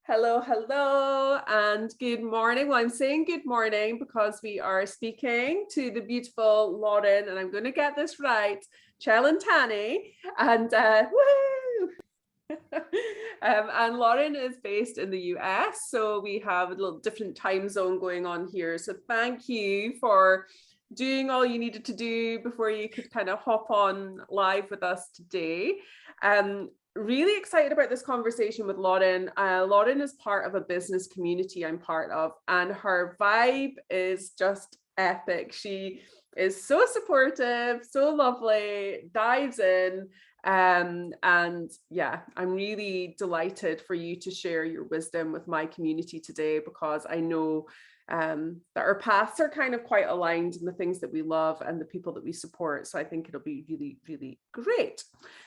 Hello, hello, and good morning. Well, I'm saying good morning because we are speaking to the beautiful Loren, and I'm going to get this right, Cellentani, and woo! And Loren is based in the US, so we have a little different time zone going on here. So thank you for doing all you needed to do before you could kind of hop on live with us today. Really excited about this conversation with Loren. Loren is part of a business community I'm part of, and her vibe is just epic. She is so supportive, so lovely, dives in. And yeah, I'm really delighted for you to share your wisdom with my community today, because I know that our paths are kind of quite aligned in the things that we love and the people that we support. So I think it'll be really, really great.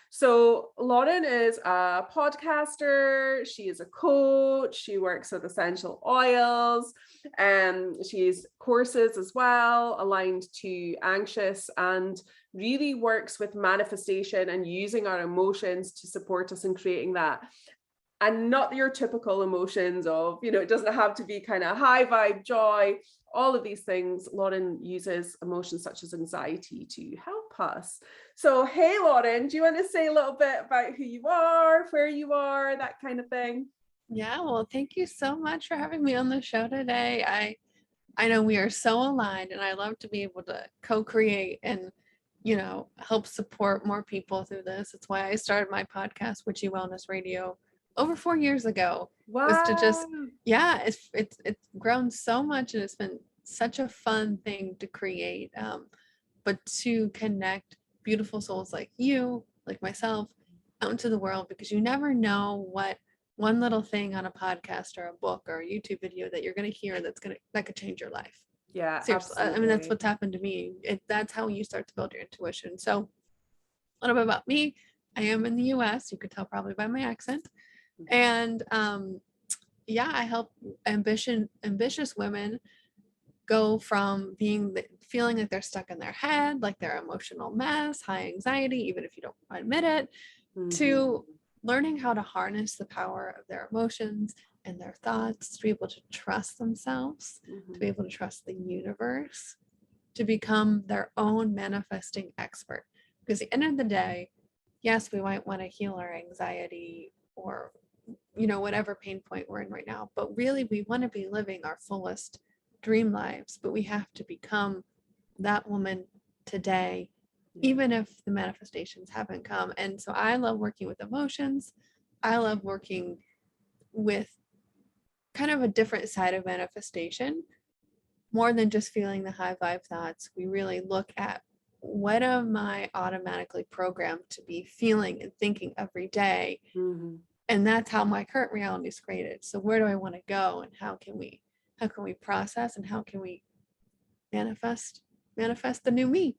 So Loren is a podcaster, she is a coach, she works with essential oils, and she's courses as well aligned to anxious, and really works with manifestation and using our emotions to support us in creating that. And not your typical emotions of, it doesn't have to be kind of high vibe, joy, all of these things. Loren uses emotions such as anxiety to help us. So, hey, Loren, do you want to say a little bit about who you are, where you are, that kind of thing? Yeah, well, thank you so much for having me on the show today. I know we are so aligned, and I love to be able to co-create and, help support more people through this. It's why I started my podcast, Witchy Wellness Radio, over 4 years ago. Wow. Was to just, yeah, it's grown so much, and it's been such a fun thing to create. But to connect beautiful souls like you, like myself, out into the world, because you never know what one little thing on a podcast or a book or a YouTube video that you're going to hear that could change your life. Yeah, seriously. absolutely. I mean, that's what's happened to me. That's how you start to build your intuition. So a little bit about me. I am in the US. You could tell probably by my accent. And yeah, I help ambitious women go from feeling like they're stuck in their head, like they're emotional mess, high anxiety, even if you don't admit it, to learning how to harness the power of their emotions and their thoughts, to be able to trust themselves, to be able to trust the universe, to become their own manifesting expert. Because at the end of the day, yes, we might want to heal our anxiety or, whatever pain point we're in right now, but really we want to be living our fullest dream lives, but we have to become that woman today, even if the manifestations haven't come. And so I love working with emotions. I love working with kind of a different side of manifestation, more than just feeling the high vibe thoughts. We really look at, what am I automatically programmed to be feeling and thinking every day? And that's how my current reality is created. So where do I want to go, and how can we process, and how can we manifest the new me?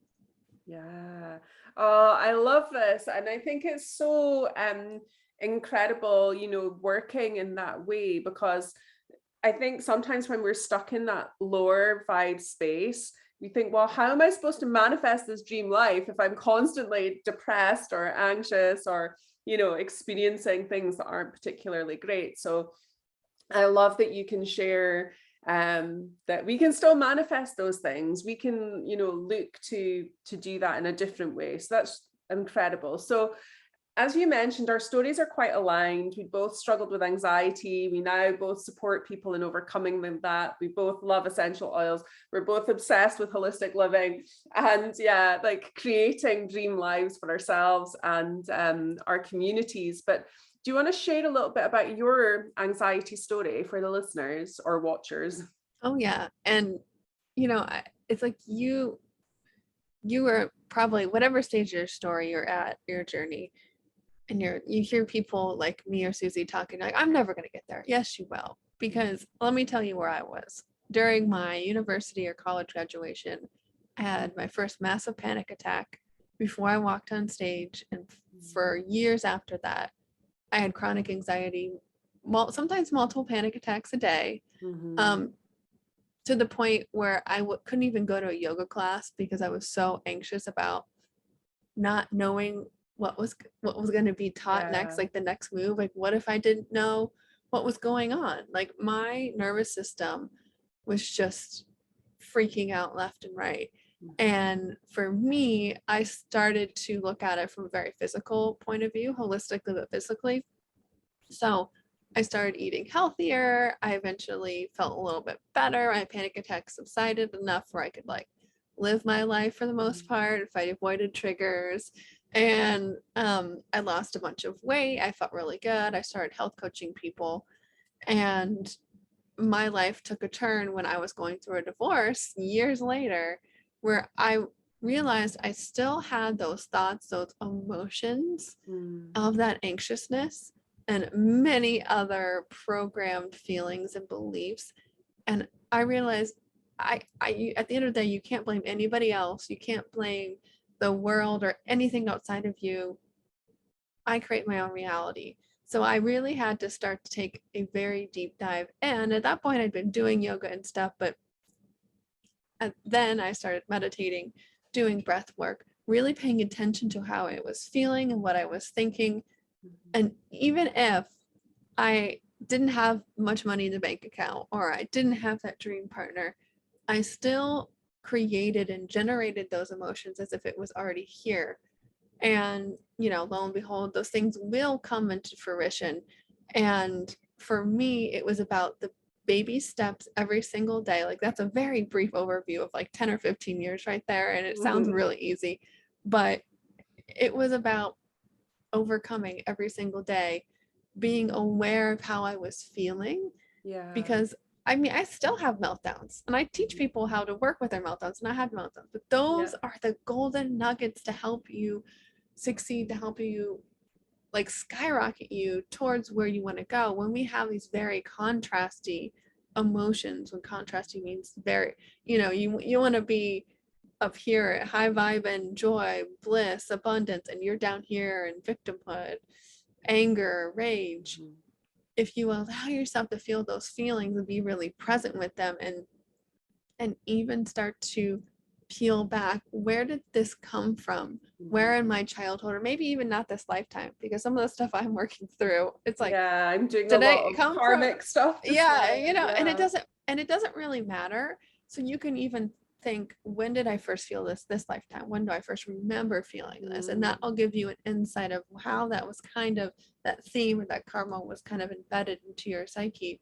Yeah. Oh, I love this. And I think it's so incredible, working in that way, because I think sometimes when we're stuck in that lower vibe space, we think, well, how am I supposed to manifest this dream life if I'm constantly depressed or anxious or, experiencing things that aren't particularly great? So I love that you can share that we can still manifest those things. We can, look to do that in a different way. So that's incredible. So as you mentioned, our stories are quite aligned. We both struggled with anxiety. We now both support people in overcoming that. We both love essential oils. We're both obsessed with holistic living, and yeah, like creating dream lives for ourselves and our communities. But do you want to share a little bit about your anxiety story for the listeners or watchers? Oh yeah. And it's like you were probably, whatever stage of your story you're at, your journey, and you hear people like me or Susi talking like, I'm never going to get there. Yes, you will. Because let me tell you where I was. During my university or college graduation, I had my first massive panic attack before I walked on stage. And for years after that, I had chronic anxiety, sometimes multiple panic attacks a day, to the point where I couldn't even go to a yoga class because I was so anxious about not knowing what was going to be taught next, like the next move. Like, what if I didn't know what was going on. Like my nervous system was just freaking out left and right. And for me, I started to look at it from a very physical point of view, holistically, but physically. So I started eating healthier. I eventually felt a little bit better. My panic attacks subsided enough where I could like live my life for the most part if I avoided triggers. And I lost a bunch of weight. I felt really good. I started health coaching people. And my life took a turn when I was going through a divorce years later, where I realized I still had those thoughts, those emotions of that anxiousness and many other programmed feelings and beliefs. And I realized I at the end of the day, you can't blame anybody else. You can't blame the world or anything outside of you. I create my own reality. So I really had to start to take a very deep dive. And at that point, I'd been doing yoga and stuff, but then I started meditating, doing breath work, really paying attention to how I was feeling and what I was thinking. And even if I didn't have much money in the bank account or I didn't have that dream partner, I still created and generated those emotions as if it was already here. And, you know, lo and behold, those things will come into fruition. And for me, it was about the baby steps every single day. Like that's a very brief overview of like 10 or 15 years right there. And it sounds really easy, but it was about overcoming every single day, being aware of how I was feeling. Yeah. Because I mean, I still have meltdowns and I teach people how to work with their meltdowns, and I had meltdowns, but those are the golden nuggets to help you succeed, to help you like skyrocket you towards where you want to go. When we have these very contrasty emotions, when contrasty means very, you know, you want to be up here at high vibe and joy, bliss, abundance, and you're down here in victimhood, anger, rage. If you allow yourself to feel those feelings and be really present with them, and even start to peel back, where did this come from? Where in my childhood, or maybe even not this lifetime, because some of the stuff I'm working through, it's like, yeah, I'm doing a lot of karmic stuff. Yeah, you know, and it doesn't really matter. So you can even think, when did I first feel this lifetime? When do I first remember feeling this? And that'll give you an insight of how that was kind of, that theme or that karma was kind of embedded into your psyche.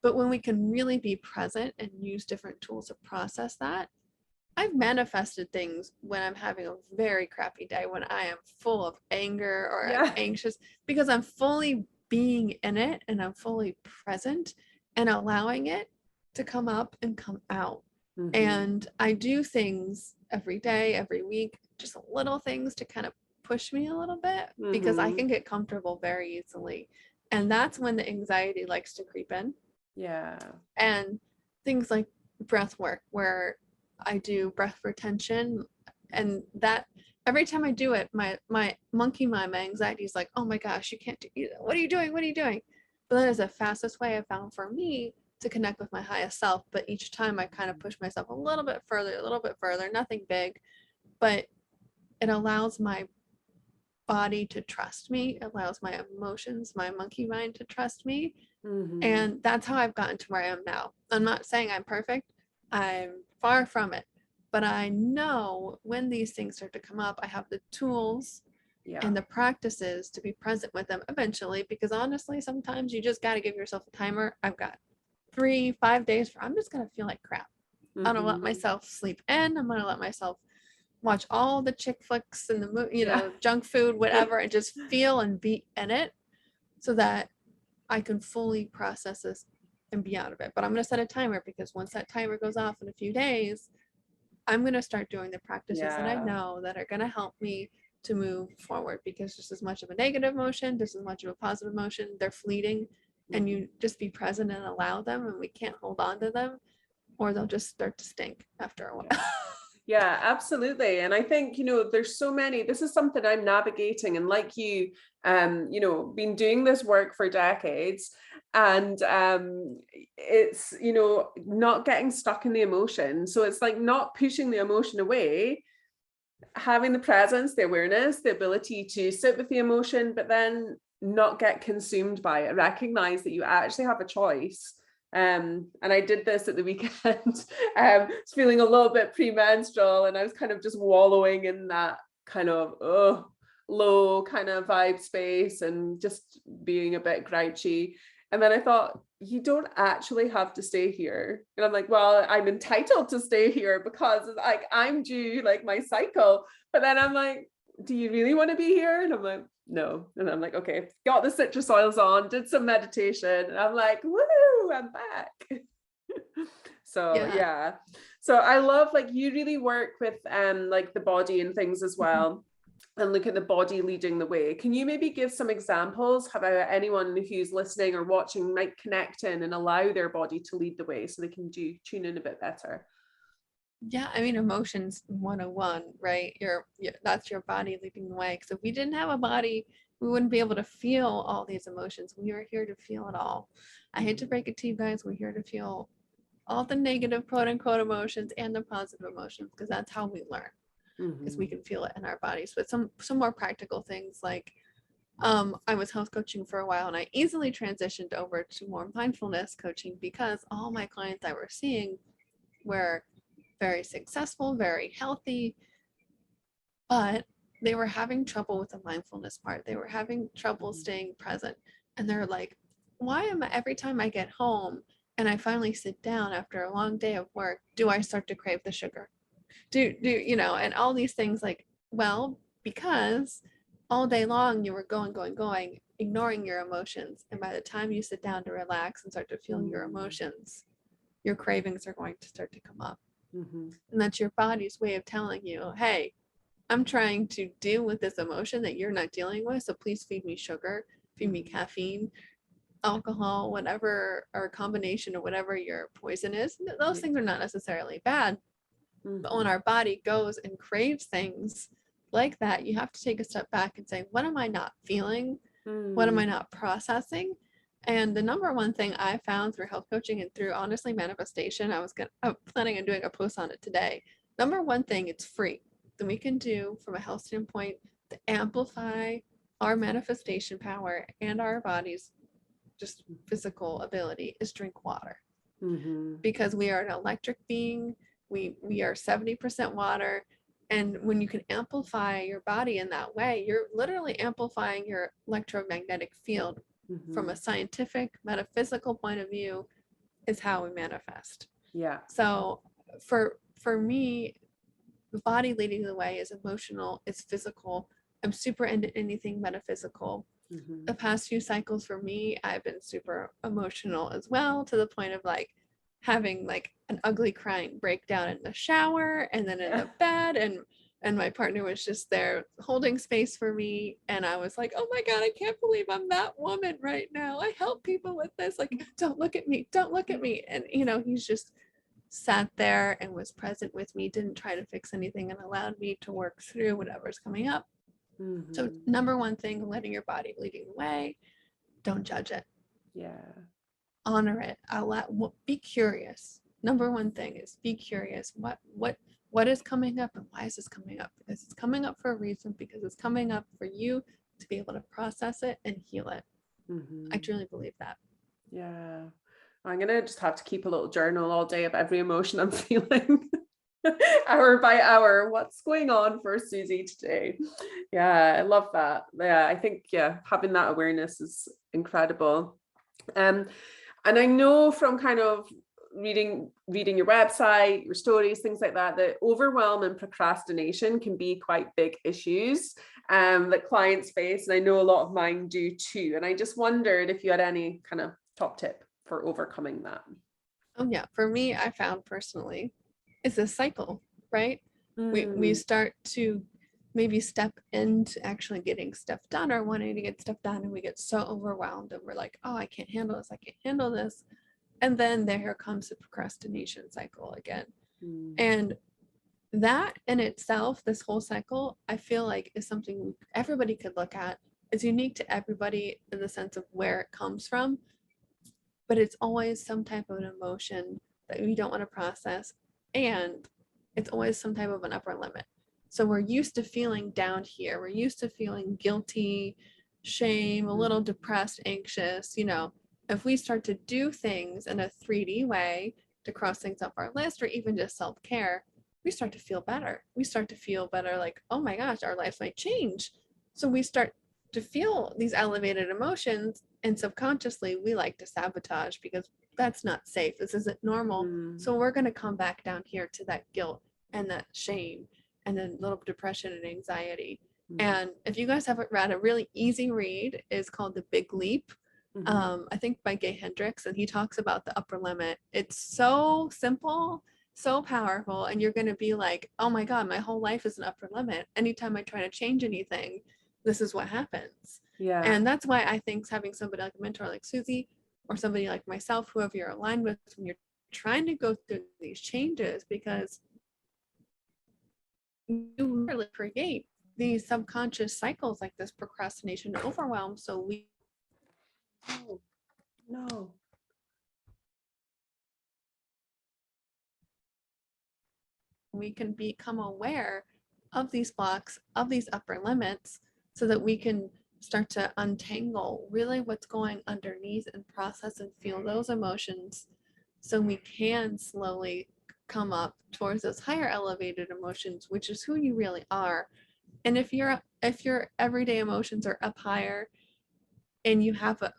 But when we can really be present and use different tools to process that, I've manifested things when I'm having a very crappy day, when I am full of anger or I'm anxious, because I'm fully being in it and I'm fully present and allowing it to come up and come out. And I do things every day, every week, just little things to kind of push me a little bit, because I can get comfortable very easily. And that's when the anxiety likes to creep in. Yeah. And things like breath work, where I do breath retention, and that every time I do it, my monkey mind, my anxiety is like, oh my gosh, you can't do that. What are you doing? What are you doing? But that is the fastest way I found for me to connect with my highest self. But each time I kind of push myself a little bit further, nothing big, but it allows my body to trust me. It allows my emotions, my monkey mind to trust me. And that's how I've gotten to where I am now. I'm not saying I'm perfect. I'm far from it. But I know when these things start to come up, I have the tools and the practices to be present with them eventually. Because honestly, sometimes you just got to give yourself a timer. I've got 3-5 days where I'm just going to feel like crap. I'm going to let myself sleep in. I'm going to let myself watch all the chick flicks and the junk food, whatever, and just feel and be in it, so that I can fully process this and be out of it. But I'm going to set a timer, because once that timer goes off in a few days, I'm going to start doing the practices that I know that are going to help me to move forward, because just as much of a negative emotion, just as much of a positive emotion, they're fleeting, and you just be present and allow them, and we can't hold on to them, or they'll just start to stink after a while. Yeah, absolutely. And I think, you know, there's so many, this is something I'm navigating, and like you know, been doing this work for decades, and it's, you know, not getting stuck in the emotion. So it's like not pushing the emotion away, having the presence, the awareness, the ability to sit with the emotion, but then not get consumed by it. Recognize that you actually have a choice. And I did this at the weekend. I was feeling a little bit premenstrual, and I was kind of just wallowing in that kind of low kind of vibe space and just being a bit grouchy. And then I thought, you don't actually have to stay here. And I'm like, well, I'm entitled to stay here because like I'm due like my cycle. But then I'm like, do you really want to be here? And I'm like, no. And I'm like, okay, got the citrus oils on, did some meditation, and I'm like, woo, I'm back. So yeah. So I love, like, you really work with like the body and things as well, and look at the body leading the way. Can you maybe give some examples how anyone who's listening or watching might connect in and allow their body to lead the way so they can tune in a bit better? Yeah, I mean, emotions 101, right? That's your body leading the way. Because if we didn't have a body, we wouldn't be able to feel all these emotions. We are here to feel it all. I hate to break it to you guys, we're here to feel all the negative quote unquote emotions and the positive emotions, because that's how we learn. Because we can feel it in our bodies. But some more practical things, like I was health coaching for a while, and I easily transitioned over to more mindfulness coaching because all my clients I were seeing were very successful, very healthy, but they were having trouble with the mindfulness part. They were having trouble staying present. And they're like, why am I, every time I get home and I finally sit down after a long day of work, do I start to crave the sugar? And all these things, like, well, because all day long you were going, ignoring your emotions. And by the time you sit down to relax and start to feel your emotions, your cravings are going to start to come up. And that's your body's way of telling you, hey, I'm trying to deal with this emotion that you're not dealing with, so please feed me sugar, feed me caffeine, alcohol, whatever, or a combination of whatever your poison is. Those things are not necessarily bad, but when our body goes and craves things like that, you have to take a step back and say, what am I not feeling? What am I not processing? And the number one thing I found through health coaching and through, honestly, manifestation, I'm planning on doing a post on it today. Number one thing, it's free, that we can do from a health standpoint to amplify our manifestation power and our body's just physical ability, is drink water. Because we are an electric being. We are 70% water. And when you can amplify your body in that way, you're literally amplifying your electromagnetic field. From a scientific, metaphysical point of view, is how we manifest. Yeah. So for me, the body leading the way is emotional, it's physical. I'm super into anything metaphysical. The past few cycles for me, I've been super emotional as well, to the point of like having like an ugly crying breakdown in the shower and then in the bed, and my partner was just there holding space for me. And I was like, oh my God, I can't believe I'm that woman right now. I help people with this. Like, don't look at me. Don't look at me. And, he's just sat there and was present with me, didn't try to fix anything, and allowed me to work through whatever's coming up. So number one thing, letting your body leading the way. Don't judge it. Yeah. Honor it. Be curious. Number one thing is be curious. What is coming up, and why is this coming up? Because it's coming up for a reason, because it's coming up for you to be able to process it and heal it. I truly believe that. Yeah. I'm going to just have to keep a little journal all day of every emotion I'm feeling. Hour by hour, what's going on for Susie today? Yeah, I love that. Yeah, I think, having that awareness is incredible. And I know from kind of reading your website, your stories, things like that, that overwhelm and procrastination can be quite big issues that clients face. And I know a lot of mine do too. And I just wondered if you had any kind of top tip for overcoming that. Oh yeah, for me, I found personally, it's a cycle, right? We start to maybe step into actually getting stuff done or wanting to get stuff done, and we get so overwhelmed and we're like, oh, I can't handle this. And then here comes the procrastination cycle again. And that in itself, this whole cycle, I feel like is something everybody could look at. It's unique to everybody in the sense of where it comes from, but it's always some type of an emotion that we don't want to process, and it's always some type of an upper limit. So we're used to feeling down here. We're used to feeling guilty, shame, a little depressed, anxious, if we start to do things in a 3D way to cross things off our list, or even just self-care, we start to feel better. We start to feel better, like, oh my gosh, our life might change. So we start to feel these elevated emotions, and subconsciously we like to sabotage because that's not safe. This isn't normal. So we're going to come back down here to that guilt and that shame and then little depression and anxiety. And if you guys haven't read, a really easy read is called The Big Leap. I think by Gay Hendricks, and he talks about the upper limit. It's so simple, so powerful, and you're going to be like, oh my God, my whole life is an upper limit. Anytime I try to change anything, this is what happens. Yeah. And that's why I think having somebody like a mentor like Susie, or somebody like myself, whoever you're aligned with, when you're trying to go through these changes, because you really create these subconscious cycles like this procrastination, overwhelm. So we can become aware of these blocks, of these upper limits, so that we can start to untangle really what's going underneath and process and feel those emotions, so we can slowly come up towards those higher elevated emotions, which is who you really are. And if your everyday emotions are up higher and you have a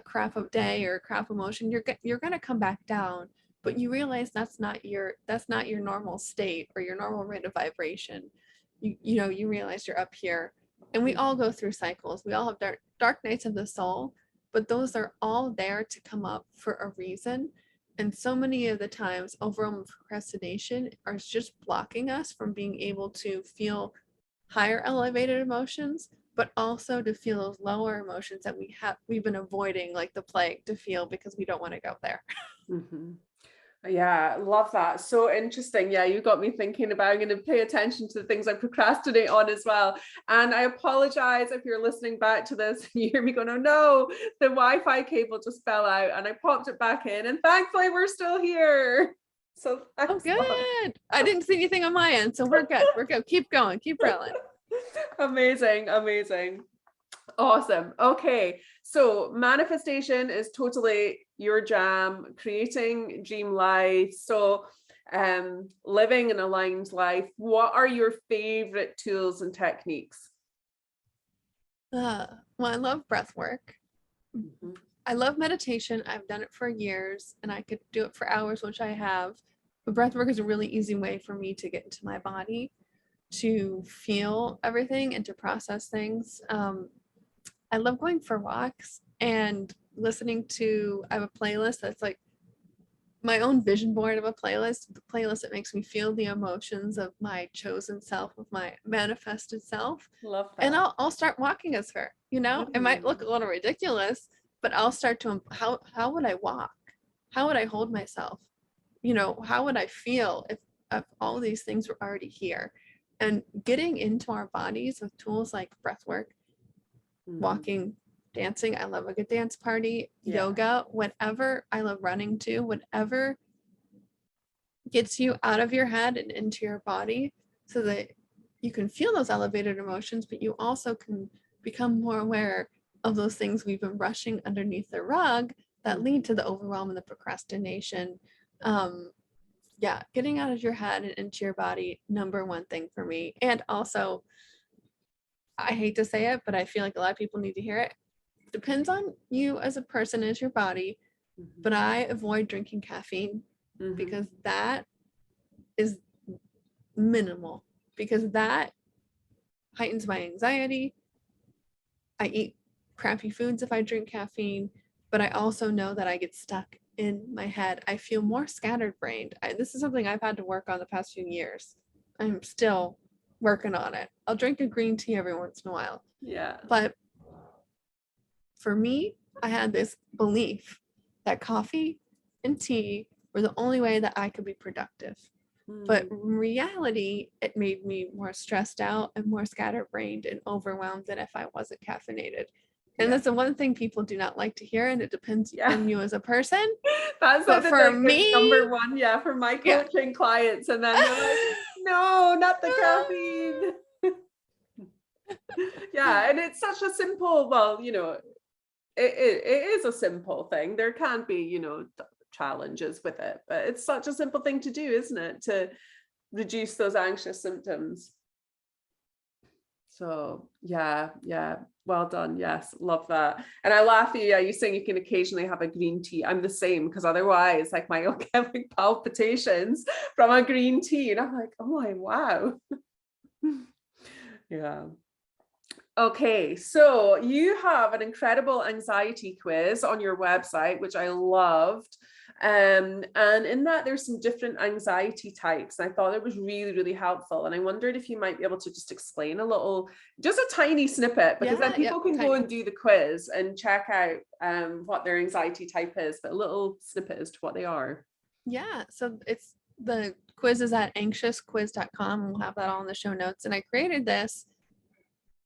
crap of day or a crap emotion, you're going to come back down, but you realize that's not your normal state or your normal rate of vibration. You realize you're up here. And we all go through cycles. We all have dark nights of the soul, but those are all there to come up for a reason. And so many of the times, overwhelm procrastination is just blocking us from being able to feel higher elevated emotions, but also to feel those lower emotions that we've been avoiding like the plague to feel, because we don't want to go there. Yeah, love that. So interesting. Yeah, you got me thinking about, I'm going to pay attention to the things I procrastinate on as well. And I apologize if you're listening back to this and you hear me going, oh no, the Wi-Fi cable just fell out, and I popped it back in, and thankfully we're still here. So oh, good. I didn't see anything on my end, so we're good. We're good. Keep going. Keep rolling. Amazing. Awesome. Okay. So manifestation is totally your jam, creating dream life. So living an aligned life. What are your favorite tools and techniques? Well, I love breath work. I love meditation. I've done it for years and I could do it for hours, which I have. But breath work is a really easy way for me to get into my body, to feel everything and to process things. I love going for walks and listening to, I have a playlist that's like my own vision board of a playlist, the playlist that makes me feel the emotions of my chosen self, of my manifested self. Love that. And I'll start walking as her, It might look a little ridiculous, but I'll start to, how would I walk? How would I hold myself? How would I feel if all these things were already here? And getting into our bodies with tools like breath work, walking, dancing. I love a good dance party, yoga, whatever. I love running too, whatever gets you out of your head and into your body so that you can feel those elevated emotions, but you also can become more aware of those things we've been brushing underneath the rug that lead to the overwhelm and the procrastination. Getting out of your head and into your body, number one thing for me. And also, I hate to say it, but I feel like a lot of people need to hear it. Depends on you as a person, as your body, but I avoid drinking caffeine because that is minimal, because that heightens my anxiety. I eat crappy foods if I drink caffeine, but I also know that I get stuck in my head. I feel more scattered brained. This is something I've had to work on the past few years. I'm still working on it. I'll drink a green tea every once in a while. Yeah. But for me, I had this belief that coffee and tea were the only way that I could be productive. But in reality, it made me more stressed out and more scatterbrained and overwhelmed than if I wasn't caffeinated. And that's the one thing people do not like to hear, and it depends on you as a person. That's but for me, number one, for my coaching clients, and then they're like, no, not the caffeine. Yeah, and it's such a simple, well, it is a simple thing. There can be, challenges with it, but it's such a simple thing to do, isn't it? To reduce those anxious symptoms. So yeah, well done. Yes, love that. And I laugh at you. Yeah, you saying you can occasionally have a green tea. I'm the same, because otherwise, like, my getting palpitations from a green tea, and I'm like, oh my wow. Yeah. Okay, so you have an incredible anxiety quiz on your website, which I loved. And in that, there's some different anxiety types. I thought it was really, really helpful. And I wondered if you might be able to just explain a little, just a tiny snippet, because then people can go and do the quiz and check out what their anxiety type is, but a little snippet as to what they are. Yeah, so it's the quiz is at anxiousquiz.com, and we'll have that all in the show notes. And I created this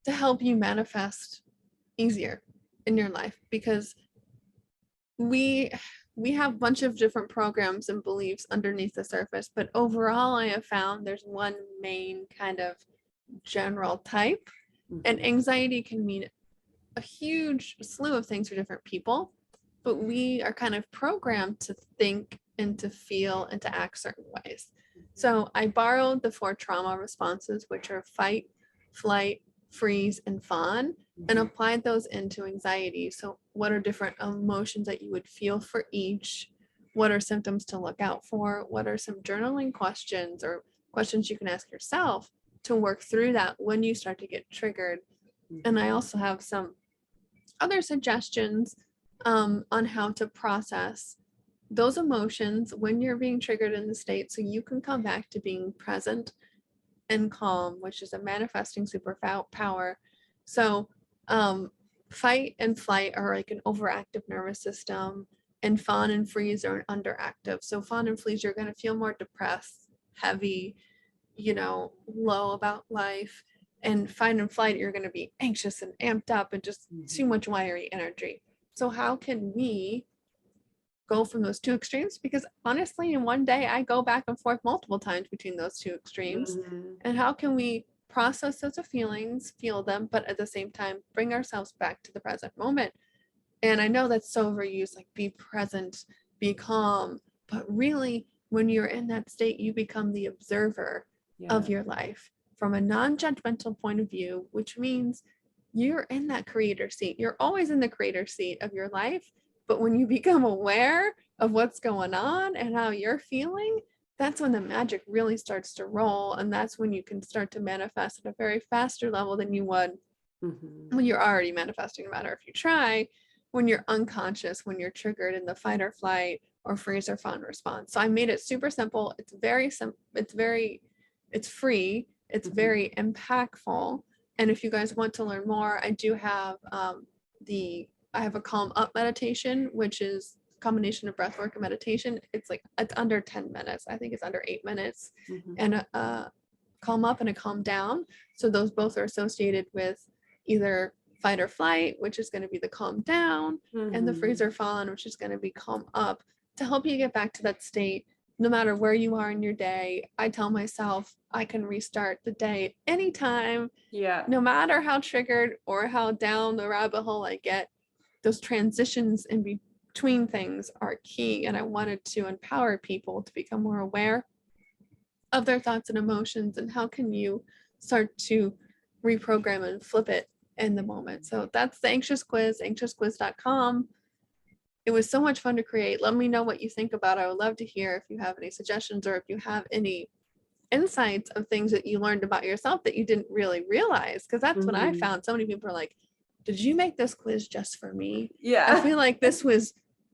to help you manifest easier in your life, because we have a bunch of different programs and beliefs underneath the surface, but overall I have found there's one main kind of general type. And anxiety can mean a huge slew of things for different people, but we are kind of programmed to think and to feel and to act certain ways. So I borrowed the 4 trauma responses, which are fight, flight, freeze, and fawn, and applied those into anxiety. So what are different emotions that you would feel for each? What are symptoms to look out for? What are some journaling questions or questions you can ask yourself to work through that when you start to get triggered? And I also have some other suggestions on how to process those emotions when you're being triggered in the state, so you can come back to being present and calm, which is a manifesting superpower. So fight and flight are like an overactive nervous system, and fawn and freeze are an underactive. So fawn and freeze, you're going to feel more depressed, heavy, low about life. And fight and flight, you're going to be anxious and amped up and just too much wiry energy. So how can we go from those two extremes? Because honestly, in one day, I go back and forth multiple times between those two extremes. And how can we process those feelings, feel them, but at the same time, bring ourselves back to the present moment? And I know that's so overused, like be present, be calm, but really, when you're in that state, you become the observer of your life from a non-judgmental point of view, which means you're in that creator seat. You're always in the creator seat of your life. But when you become aware of what's going on and how you're feeling, that's when the magic really starts to roll. And that's when you can start to manifest at a very faster level than you would when you're already manifesting, no matter if you try, when you're unconscious, when you're triggered in the fight or flight or freeze or fawn response. So I made it super simple. It's very simple. It's free. It's very impactful. And if you guys want to learn more, I do have I have a calm up meditation, which is a combination of breath work and meditation. It's under 10 minutes. I think it's under 8 minutes. And a calm up and a calm down. So those both are associated with either fight or flight, which is going to be the calm down, and the freeze or fawn, which is going to be calm up, to help you get back to that state. No matter where you are in your day, I tell myself I can restart the day anytime. No matter how triggered or how down the rabbit hole I get, those transitions in between things are key. And I wanted to empower people to become more aware of their thoughts and emotions, and how can you start to reprogram and flip it in the moment. So that's the Anxious Quiz, anxiousquiz.com. It was so much fun to create. Let me know what you think about it. I would love to hear if you have any suggestions, or if you have any insights of things that you learned about yourself that you didn't really realize. Because that's what I found. So many people are like, did you make this quiz just for me? I feel like this was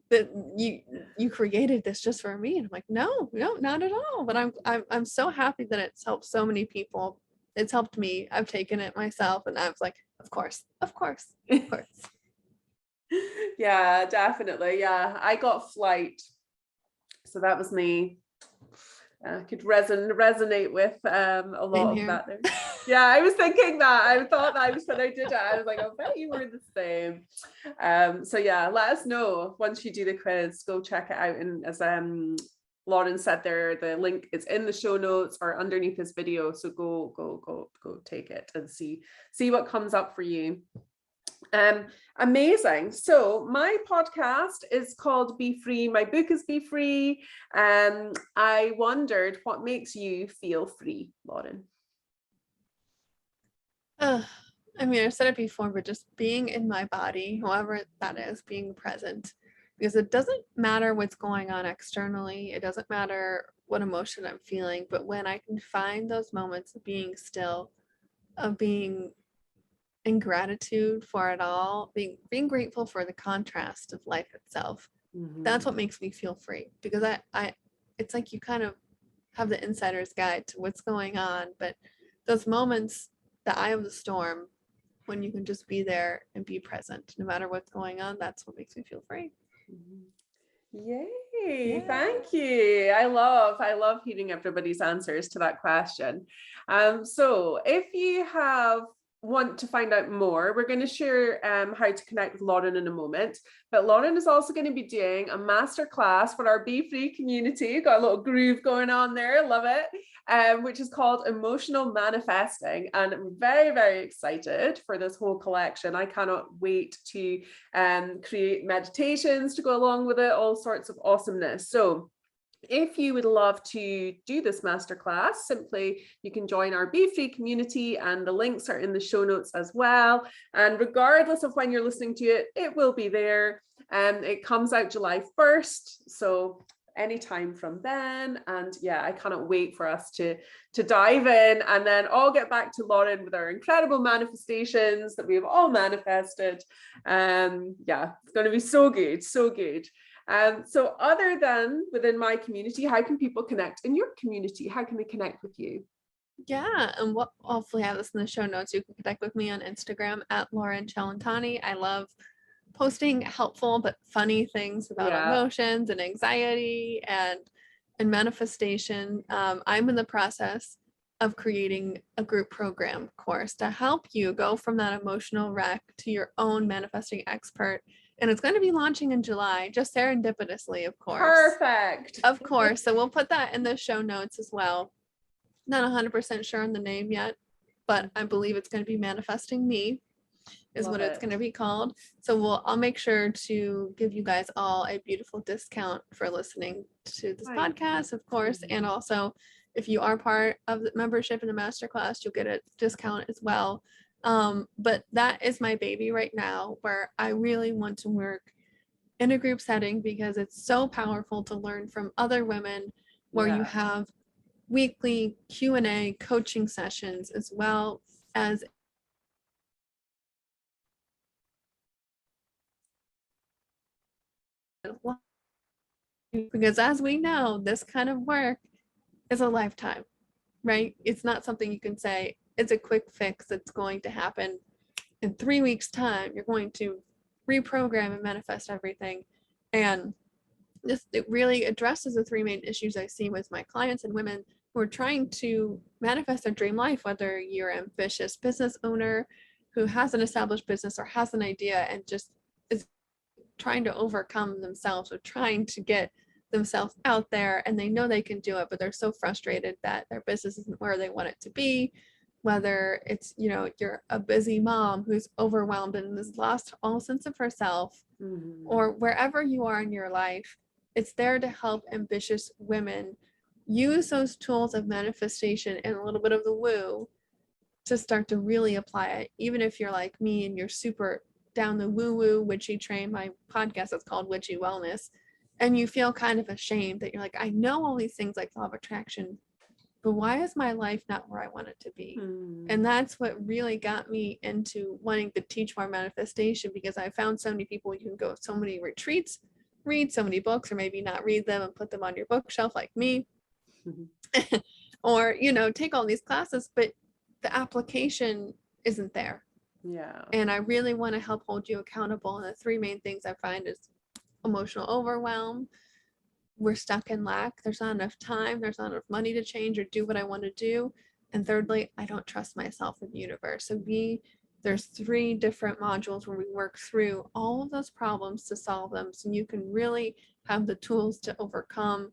that you created this just for me. And I'm like, no, not at all. But I'm so happy that it's helped so many people. It's helped me. I've taken it myself, and I was like, of course. Yeah, definitely. Yeah, I got flight, so that was me. I could resonate with a lot of that there. Yeah, I was thinking that. I thought that when I did it, I was like, I bet you were the same. So yeah, let us know once you do the quiz. Go check it out, and as Loren said there, the link is in the show notes or underneath this video. So go take it and see what comes up for you. Amazing. So my podcast is called Be Free. My book is Be Free. I wondered what makes you feel free, Loren? I mean, I've said it before, but just being in my body, however that is, being present, because it doesn't matter what's going on externally. It doesn't matter what emotion I'm feeling, but when I can find those moments of being still, of being in gratitude for it all, being grateful for the contrast of life itself. That's what makes me feel free, because I it's like you kind of have the insider's guide to what's going on, but those moments, the eye of the storm, when you can just be there and be present no matter what's going on, that's what makes me feel free. Yay. Yeah. Thank you. I love hearing everybody's answers to that question. So if you want to find out more, we're going to share how to connect with Loren in a moment, but Loren is also going to be doing a masterclass for our Be Free community. Got a little groove going on there, love it, which is called Emotional Manifesting, and I'm very, very excited for this whole collection. I cannot wait to create meditations to go along with it, all sorts of awesomeness. So if you would love to do this masterclass, simply you can join our Be Free community, and the links are in the show notes as well. And regardless of when you're listening to it, it will be there. It comes out July 1st. So anytime from then. And yeah, I cannot wait for us to dive in and then all get back to Loren with our incredible manifestations that we have all manifested. Yeah, it's going to be so good, so good. So other than within my community, how can people connect in your community? How can they connect with you? Yeah, and what hopefully have this in the show notes. You can connect with me on Instagram at Loren Cellentani. I love posting helpful but funny things about emotions and anxiety and manifestation. I'm in the process of creating a group program course to help you go from that emotional wreck to your own manifesting expert. And it's going to be launching in July, just serendipitously, of course. Perfect. Of course. So we'll put that in the show notes as well. Not 100% sure on the name yet, but I believe it's going to be Manifesting Me is what it's going to be called. So I'll make sure to give you guys all a beautiful discount for listening to this podcast, of course. And also, if you are part of the membership in the masterclass, you'll get a discount as well. But that is my baby right now, where I really want to work in a group setting, because it's so powerful to learn from other women, where you have weekly Q&A coaching sessions, as well as because, as we know, this kind of work is a lifetime, right? It's not something you can say it's a quick fix that's going to happen in 3 weeks' time. You're going to reprogram and manifest everything. And it really addresses the three main issues I see with my clients and women who are trying to manifest their dream life, whether you're an ambitious business owner who has an established business or has an idea and just is trying to overcome themselves or trying to get themselves out there, and they know they can do it, but they're so frustrated that their business isn't where they want it to be. Whether it's, you're a busy mom who's overwhelmed and has lost all sense of herself, or wherever you are in your life, it's there to help ambitious women use those tools of manifestation and a little bit of the woo to start to really apply it. Even if you're like me and you're super down the woo-woo witchy train, my podcast is called Witchy Wellness, and you feel kind of ashamed that you're like, I know all these things like law of attraction, but why is my life not where I want it to be? And that's what really got me into wanting to teach more manifestation, because I found so many people, you can go to so many retreats, read so many books, or maybe not read them and put them on your bookshelf like me, or, take all these classes, but the application isn't there. Yeah. And I really want to help hold you accountable. And the three main things I find is emotional overwhelm. We're stuck in lack. There's not enough time. There's not enough money to change or do what I want to do. And thirdly, I don't trust myself in the universe. So there's 3 different modules where we work through all of those problems to solve them, so you can really have the tools to overcome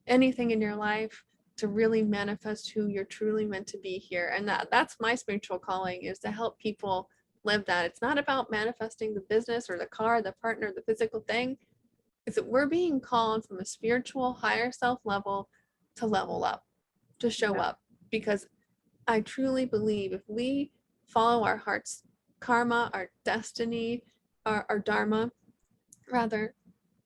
anything in your life to really manifest who you're truly meant to be here. And that's my spiritual calling, is to help people live that. It's not about manifesting the business or the car, the partner, the physical thing. It's that we're being called from a spiritual higher self level to level up, to show up. Because I truly believe if we follow our heart's karma, our destiny, our dharma, rather,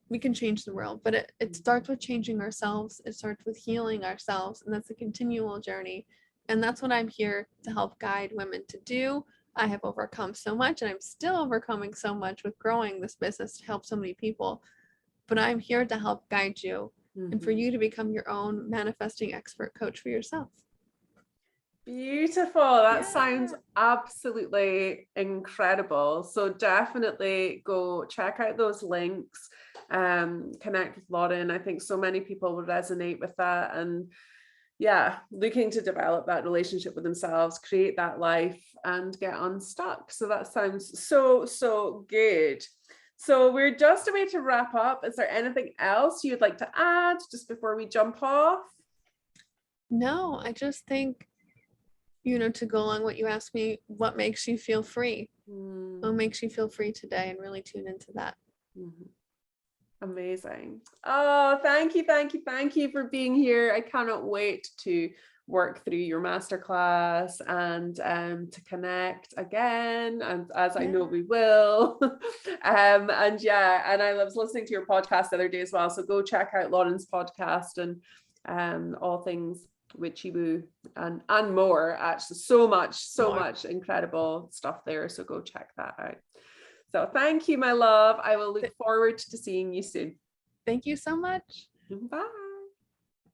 we can change the world. But it starts with changing ourselves. It starts with healing ourselves. And that's a continual journey. And that's what I'm here to help guide women to do. I have overcome so much, and I'm still overcoming so much with growing this business to help so many people. But I'm here to help guide you and for you to become your own manifesting expert coach for yourself. Beautiful. That sounds absolutely incredible. So definitely go check out those links, connect with Loren. I think so many people would resonate with that, and looking to develop that relationship with themselves, create that life and get unstuck. So that sounds so good. So we're just about to wrap up. Is there anything else you'd like to add just before we jump off? No, I just think, to go on what you asked me, what makes you feel free? What makes you feel free today? And really tune into that. Amazing. Oh, thank you for being here. I cannot wait to work through your masterclass and to connect again, and as I know we will. And I was listening to your podcast the other day as well, so go check out Loren's podcast and all things Witchy Woo and more. Actually, so much incredible stuff there, so go check that out. So thank you, my love. I will look forward to seeing you soon. Thank you so much. Bye.